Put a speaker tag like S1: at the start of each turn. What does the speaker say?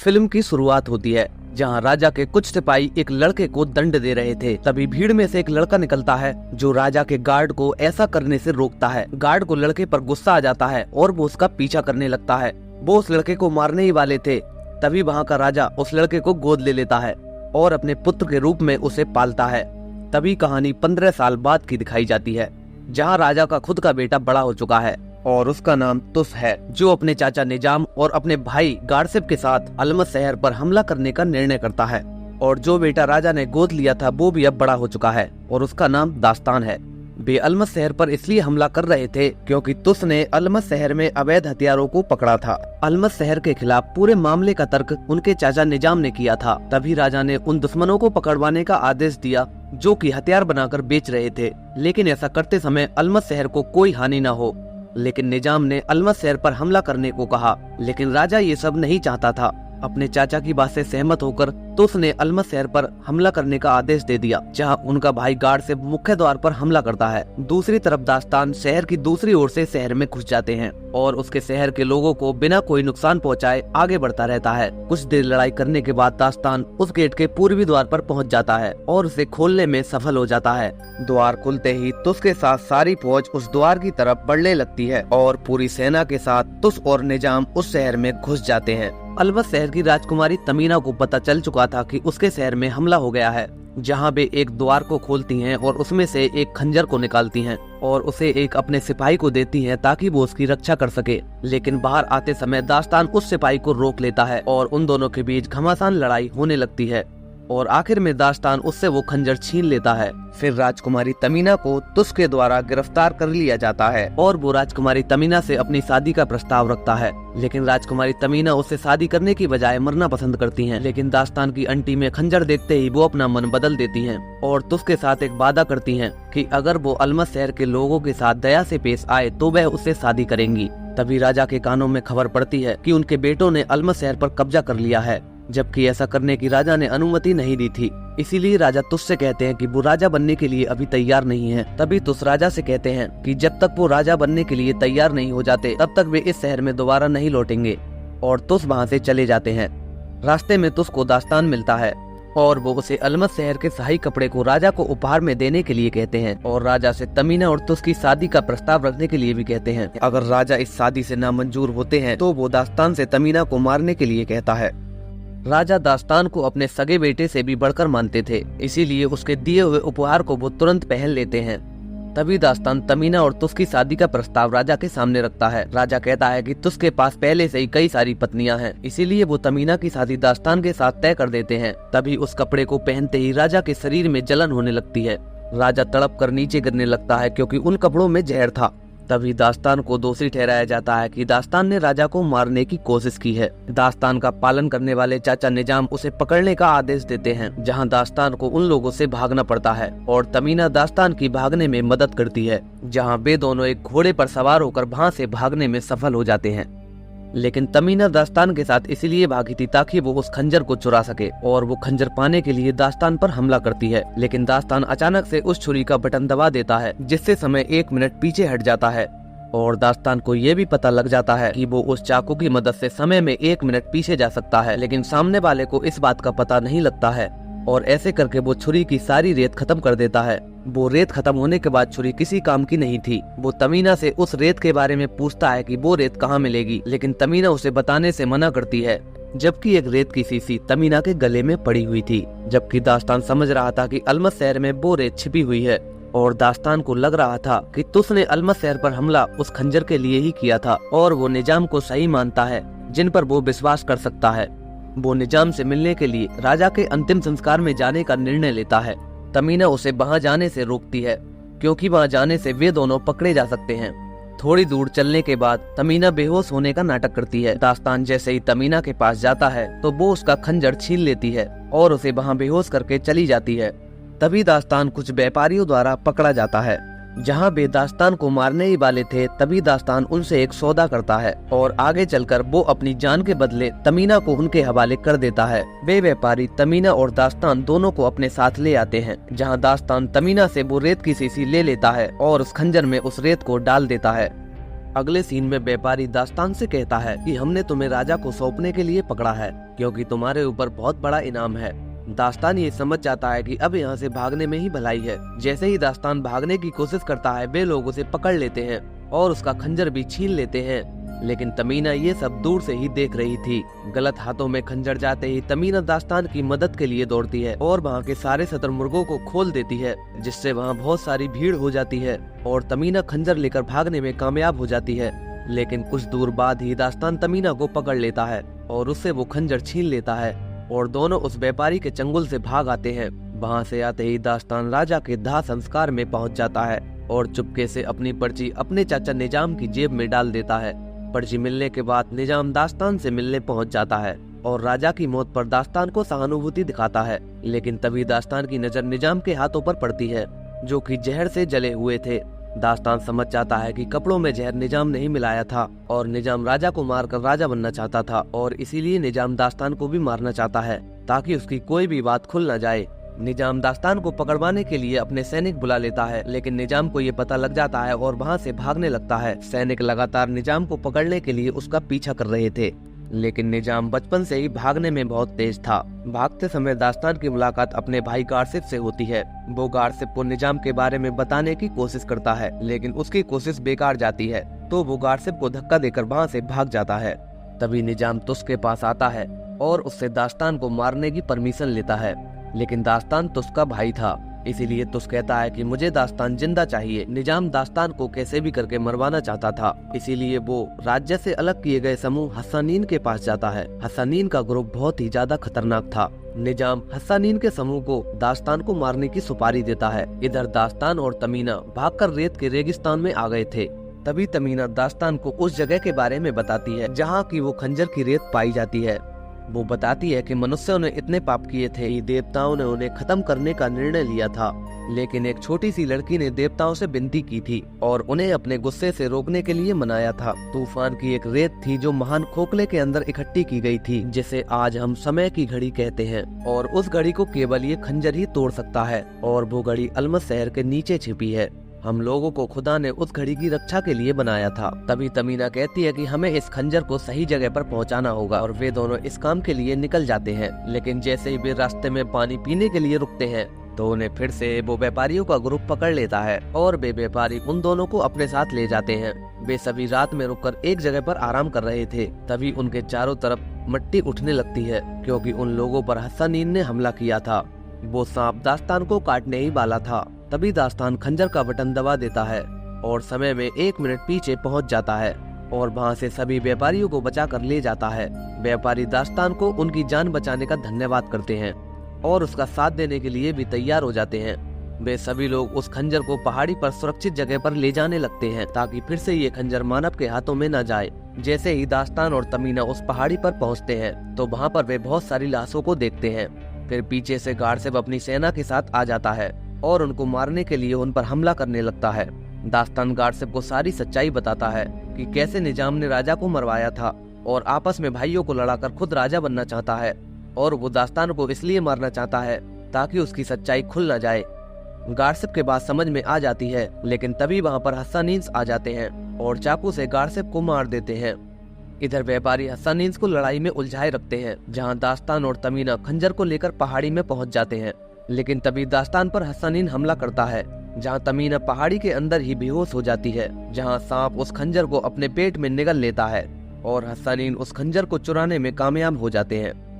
S1: Film की शुरुआत होती है जहां राजा के कुछ सिपाही एक लड़के को दंड दे रहे थे। तभी भीड़ में से एक लड़का निकलता है जो राजा के गार्ड को ऐसा करने से रोकता है। गार्ड को लड़के पर गुस्सा आ जाता है और वो उसका पीछा करने लगता है। वो उस लड़के को मारने ही वाले थे, तभी वहाँ का राजा उस लड़के को गोद ले लेता है और अपने पुत्र के रूप में उसे पालता है। तभी कहानी 15 साल बाद की दिखाई जाती है, जहाँ राजा का खुद का बेटा बड़ा हो चुका है और उसका नाम तुस है, जो अपने चाचा निजाम और अपने भाई गारसिब के साथ अलमस शहर पर हमला करने का निर्णय करता है। और जो बेटा राजा ने गोद लिया था वो भी अब बड़ा हो चुका है और उसका नाम दास्तान है। वे अलमस शहर पर इसलिए हमला कर रहे थे क्योंकि तुस ने अलमस शहर में अवैध हथियारों को पकड़ा था। अलमस शहर के खिलाफ पूरे मामले का तर्क उनके चाचा निजाम ने किया था। तभी राजा ने उन दुश्मनों को पकड़वाने का आदेश दिया जो कि हथियार बनाकर बेच रहे थे, लेकिन ऐसा करते समय अलमस शहर को कोई हानि न हो। लेकिन निजाम ने अलमस शहर पर हमला करने को कहा, लेकिन राजा ये सब नहीं चाहता था। अपने चाचा की बात से सहमत होकर तो उसने अलमस शहर पर हमला करने का आदेश दे दिया, जहां उनका भाई गार्ड से मुख्य द्वार पर हमला करता है। दूसरी तरफ दास्तान शहर की दूसरी ओर से शहर में घुस जाते हैं और उसके शहर के लोगों को बिना कोई नुकसान पहुंचाए आगे बढ़ता रहता है। कुछ देर लड़ाई करने के बाद दास्तान उस गेट के पूर्वी द्वार पर पहुंच जाता है और उसे खोलने में सफल हो जाता है। द्वार खुलते ही तुस के साथ सारी फौज उस द्वार की तरफ बढ़ने लगती है और पूरी सेना के साथ तुस और निजाम उस शहर में घुस जाते हैं। अलमस शहर की राजकुमारी तमीना को पता चल चुका था कि उसके शहर में हमला हो गया है, जहां वे एक द्वार को खोलती हैं और उसमें से एक खंजर को निकालती हैं और उसे एक अपने सिपाही को देती हैं ताकि वो उसकी रक्षा कर सके। लेकिन बाहर आते समय दास्तान उस सिपाही को रोक लेता है और उन दोनों के बीच घमासान लड़ाई होने लगती है और आखिर में दास्तान उससे वो खंजर छीन लेता है। फिर राजकुमारी तमीना को तुस के द्वारा गिरफ्तार कर लिया जाता है और वो राजकुमारी तमीना से अपनी शादी का प्रस्ताव रखता है, लेकिन राजकुमारी तमीना उससे शादी करने की बजाय मरना पसंद करती हैं। लेकिन दास्तान की अंटी में खंजर देखते ही वो अपना मन बदल देती हैं और तुस के साथ एक वादा करती हैं कि अगर वो अलमस शहर के लोगों के साथ दया से पेश आए तो वह उससे शादी करेंगी। तभी राजा के कानों में खबर पड़ती है कि उनके बेटों ने अलमस शहर पर कब्जा कर लिया है, जबकि ऐसा करने की राजा ने अनुमति नहीं दी थी। इसीलिए राजा तुस से कहते हैं कि वो राजा बनने के लिए अभी तैयार नहीं है। तभी तुस राजा से कहते हैं कि जब तक वो राजा बनने के लिए तैयार नहीं हो जाते तब तक वे इस शहर में दोबारा नहीं लौटेंगे और तुस वहाँ से चले जाते हैं। रास्ते में तुस को दास्तान मिलता है और वो उसे अलमस शहर के शाही कपड़े को राजा को उपहार में देने के लिए कहते हैं और राजा से तमीना और तुस की शादी का प्रस्ताव रखने के लिए भी कहते हैं। अगर राजा इस शादी से नामंजूर होते हैं तो वो दास्तान से तमीना को मारने के लिए कहता है। राजा दास्तान को अपने सगे बेटे से भी बढ़कर मानते थे, इसीलिए उसके दिए हुए उपहार को वो तुरंत पहन लेते हैं। तभी दास्तान तमीना और तुस की शादी का प्रस्ताव राजा के सामने रखता है। राजा कहता है कि तुस के पास पहले से ही कई सारी पत्नियां हैं, इसीलिए वो तमीना की शादी दास्तान के साथ तय कर देते हैं। तभी उस कपड़े को पहनते ही राजा के शरीर में जलन होने लगती है। राजा तड़प कर नीचे गिरने लगता है क्योंकि उन कपड़ों में जहर था। तभी दास्तान को दोषी ठहराया जाता है कि दास्तान ने राजा को मारने की कोशिश की है। दास्तान का पालन करने वाले चाचा निजाम उसे पकड़ने का आदेश देते हैं, जहां दास्तान को उन लोगों से भागना पड़ता है और तमीना दास्तान की भागने में मदद करती है, जहां वे दोनों एक घोड़े पर सवार होकर वहां से भागने में सफल हो जाते हैं। लेकिन तमीना दास्तान के साथ इसलिए भागी थी ताकि वो उस खंजर को चुरा सके और वो खंजर पाने के लिए दास्तान पर हमला करती है। लेकिन दास्तान अचानक से उस छुरी का बटन दबा देता है, जिससे समय 1 मिनट पीछे हट जाता है और दास्तान को ये भी पता लग जाता है कि वो उस चाकू की मदद से समय में 1 मिनट पीछे जा सकता है। लेकिन सामने वाले को इस बात का पता नहीं लगता है और ऐसे करके वो छुरी की सारी रेत खत्म कर देता है। वो रेत खत्म होने के बाद छुरी किसी काम की नहीं थी। वो तमीना से उस रेत के बारे में पूछता है कि वो रेत कहाँ मिलेगी, लेकिन तमीना उसे बताने से मना करती है, जबकि एक रेत की शीशी तमीना के गले में पड़ी हुई थी। जबकि दास्तान समझ रहा था कि अलमस शहर में वो रेत छिपी हुई है और दास्तान को लग रहा था कि तुस ने अलमस शहर पर हमला उस खंजर के लिए ही किया था और वो निजाम को सही मानता है, जिन पर वो विश्वास कर सकता है। वो निजाम से मिलने के लिए राजा के अंतिम संस्कार में जाने का निर्णय लेता है। तमीना उसे वहां जाने से रोकती है क्योंकि वहां जाने से वे दोनों पकड़े जा सकते हैं। थोड़ी दूर चलने के बाद तमीना बेहोश होने का नाटक करती है। दास्तान जैसे ही तमीना के पास जाता है तो वो उसका खंजर छीन लेती है और उसे वहां बेहोश करके चली जाती है। तभी दास्तान कुछ व्यापारियों द्वारा पकड़ा जाता है, जहां वे दास्तान को मारने ही वाले थे। तभी दास्तान उनसे एक सौदा करता है और आगे चलकर वो अपनी जान के बदले तमीना को उनके हवाले कर देता है। वे व्यापारी तमीना और दास्तान दोनों को अपने साथ ले आते हैं, जहां दास्तान तमीना से वो रेत की शीशी ले लेता है और उस खंजर में उस रेत को डाल देता है। अगले सीन में व्यापारी दास्तान से कहता है कि हमने तुम्हें राजा को सौंपने के लिए पकड़ा है, क्योंकि तुम्हारे ऊपर बहुत बड़ा इनाम है। दास्तान ये समझ जाता है कि अब यहाँ से भागने में ही भलाई है। जैसे ही दास्तान भागने की कोशिश करता है, वे लोग उसे पकड़ लेते हैं और उसका खंजर भी छीन लेते हैं। लेकिन तमीना ये सब दूर से ही देख रही थी। गलत हाथों में खंजर जाते ही तमीना दास्तान की मदद के लिए दौड़ती है और वहाँ के सारे शतुरमुर्गों को खोल देती है, जिससे वहाँ बहुत सारी भीड़ हो जाती है और तमीना खंजर लेकर भागने में कामयाब हो जाती है। लेकिन कुछ दूर बाद ही दास्तान तमीना को पकड़ लेता है और उससे वो खंजर छीन लेता है और दोनों उस व्यापारी के चंगुल से भाग आते हैं। वहाँ से आते ही दास्तान राजा के दाह संस्कार में पहुँच जाता है और चुपके से अपनी पर्ची अपने चाचा निजाम की जेब में डाल देता है। पर्ची मिलने के बाद निजाम दास्तान से मिलने पहुंच जाता है और राजा की मौत पर दास्तान को सहानुभूति दिखाता है। लेकिन तभी दास्तान की नजर निजाम के हाथों पर पड़ती है, जो कि जहर से जले हुए थे। दास्तान समझ जाता है कि कपड़ों में जहर निजाम नहीं मिलाया था और निजाम राजा को मारकर राजा बनना चाहता था और इसीलिए निजाम दास्तान को भी मारना चाहता है ताकि उसकी कोई भी बात खुल न जाए। निजाम दास्तान को पकड़वाने के लिए अपने सैनिक बुला लेता है, लेकिन निजाम को ये पता लग जाता है और वहाँ से भागने लगता है। सैनिक लगातार निजाम को पकड़ने के लिए उसका पीछा कर रहे थे, लेकिन निजाम बचपन से ही भागने में बहुत तेज था। भागते समय दास्तान की मुलाकात अपने भाई गारसिफ से होती है। वो गारसिफ को निजाम के बारे में बताने की कोशिश करता है, लेकिन उसकी कोशिश बेकार जाती है, तो वो गारसिफ को धक्का देकर वहाँ से भाग जाता है। तभी निजाम तुस के पास आता है और उससे दास्तान को मारने की परमिशन लेता है, लेकिन दास्तान तुस का भाई था, इसीलिए तुस कहता है कि मुझे दास्तान जिंदा चाहिए। निजाम दास्तान को कैसे भी करके मरवाना चाहता था, इसीलिए वो राज्य से अलग किए गए समूह हस्सानीन के पास जाता है। हस्सानीन का ग्रुप बहुत ही ज्यादा खतरनाक था। निजाम हस्सानीन के समूह को दास्तान को मारने की सुपारी देता है। इधर दास्तान और तमीना भागकर रेत के रेगिस्तान में आ गए थे। तभी तमीना दास्तान को उस जगह के बारे में बताती है जहाँ की वो खंजर की रेत पाई जाती है। वो बताती है कि मनुष्यों ने इतने पाप किए थे कि देवताओं ने उन्हें खत्म करने का निर्णय लिया था, लेकिन एक छोटी सी लड़की ने देवताओं से विनती की थी और उन्हें अपने गुस्से से रोकने के लिए मनाया था। तूफान की एक रेत थी जो महान खोखले के अंदर इकट्ठी की गई थी, जिसे आज हम समय की घड़ी कहते हैं, और उस घड़ी को केवल ये खंजर ही तोड़ सकता है और वो घड़ी अलमस शहर के नीचे छिपी है। हम लोगों को खुदा ने उस घड़ी की रक्षा के लिए बनाया था। तभी तमीना कहती है कि हमें इस खंजर को सही जगह पर पहुंचाना होगा और वे दोनों इस काम के लिए निकल जाते हैं। लेकिन जैसे ही वे रास्ते में पानी पीने के लिए रुकते हैं तो उन्हें फिर से वो व्यापारियों का ग्रुप पकड़ लेता है और वे व्यापारी उन दोनों को अपने साथ ले जाते हैं। वे सभी रात में रुककर एक जगह पर आराम कर रहे थे। तभी उनके चारों तरफ मिट्टी उठने लगती है, क्योंकि उन लोगों पर हस्सानीन ने हमला किया था। वो सांप दास्तान को काटने ही वाला था। तभी दास्तान खंजर का बटन दबा देता है और समय में 1 मिनट पीछे पहुंच जाता है और वहां से सभी व्यापारियों को बचाकर ले जाता है। व्यापारी दास्तान को उनकी जान बचाने का धन्यवाद करते हैं और उसका साथ देने के लिए भी तैयार हो जाते हैं। वे सभी लोग उस खंजर को पहाड़ी पर सुरक्षित जगह पर ले जाने लगते हैं ताकि फिर से ये खंजर मानव के हाथों में न जाए। जैसे ही दास्तान और तमीना उस पहाड़ी पर पहुंचते हैं तो वहां पर वे बहुत सारी लाशों को देखते हैं। फिर पीछे से गारसिफ अपनी सेना के साथ आ जाता है और उनको मारने के लिए उन पर हमला करने लगता है। दास्तान गारसिफ को सारी सच्चाई बताता है कि कैसे निजाम ने राजा को मरवाया था और आपस में भाइयों को लड़ाकर खुद राजा बनना चाहता है, और वो दास्तान को इसलिए मारना चाहता है ताकि उसकी सच्चाई खुल न जाए। गारसिफ के बात समझ में आ जाती है, लेकिन तभी वहाँ पर हस्सानीन आ जाते हैं और चाकू से गारसिफ को मार देते हैं। इधर व्यापारी हस्सानीन को लड़ाई में उलझाए रखते हैं, जहाँ दास्तान और तमीना खंजर को लेकर पहाड़ी में पहुंच जाते हैं। लेकिन तभी दास्तान पर हस्सानीन हमला करता है, जहां तमीना पहाड़ी के अंदर ही बेहोश हो जाती है, जहां सांप उस खंजर को अपने पेट में निगल लेता है और हस्सानीन उस खंजर को चुराने में कामयाब हो जाते हैं।